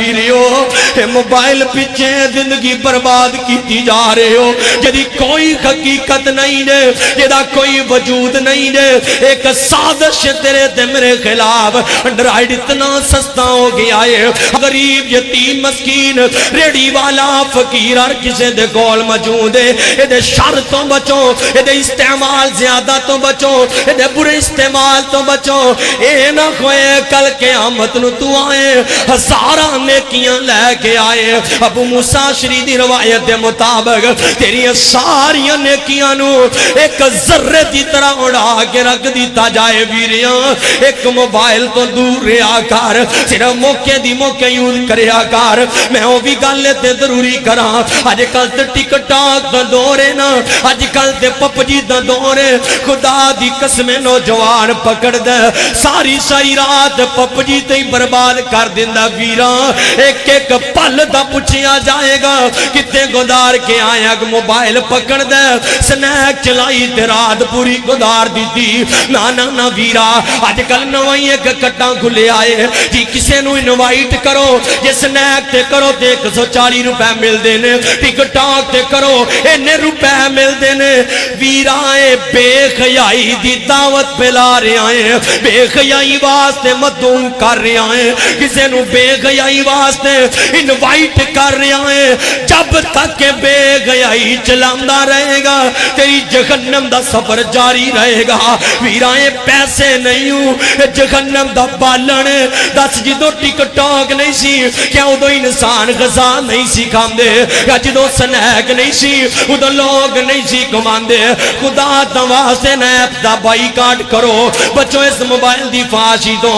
ویریو اے mobile پیچھے زندگی برباد کیتی جا رہے ہو جدی کوئی حقیقت نہیں دے جدا کوئی وجود نہیں دے ایک سازش تیرے تے میرے خلاف انڈرائیڈ اتنا سستا ہو گیا ہے غریب یتیم مسکین ریڈی والا فقیر ہر کسے دے کول موجود ہے اے دے شر تو بچو اے دے استعمال زیادہ تو بچو اے دے برے استعمال تو بچو اے نہ کوئے کل قیامت نو تو آئے ہزارہ نیکیاں لے کے آئے ابو موسیٰ شریف دی روایت دے مطابق تیری ساری نیکیاں نو ایک ذرے دی طرح اڑا کے رکھ دیتا جائے ویریاں ایک موبائل تو دور رہا کر صرف موقع دی موقع یوز کریا کر میں وہ بھی گالے تے ضروری کرا آج کل تے ٹک ٹاک دا دورے نا آج کل تے پپ جی دا دورے خدا دی قسم نوجوان پکڑ دے ساری ساری رات پپ جی تے برباد کر دیندہ ویران ایک ایک پل دا پوچھیا جائے گا کتے گزار کے آیا موبائل پکڑ دے سنیک چلائی تے رات پوری گزار دی دی نا ویرا آج کل نوائی ایک کٹاں کھلے آئے جی کسے نو انوائٹ کرو جی سنیک تے کرو تے 140 روپے مل دینے ٹک ٹاک تے کرو اینے روپے مل دینے ویرائے بے خیائی دی دعوت پلا رہے آئے بے خیائی واسطے مدعو کر رہے آئے کسے نو بے خیائی واسطے انوائٹ کر رہے آئے جب تک بے خیائی چلاندہ رہے گا تیری جہنم دا سفر جاری رہے گا ویرائیں پیسے نہیں ہوں جہنم دا بالن دس جدو ٹک ٹاک نہیں سی کیا ادو انسان غذا نہیں سی کھام دے یا جدو سنیک نہیں سی ادو لوگ نہیں سی کمان دے خدا دوا سے نیپ دا بائی کاٹ کرو بچو اس موبائل دی فاشی دو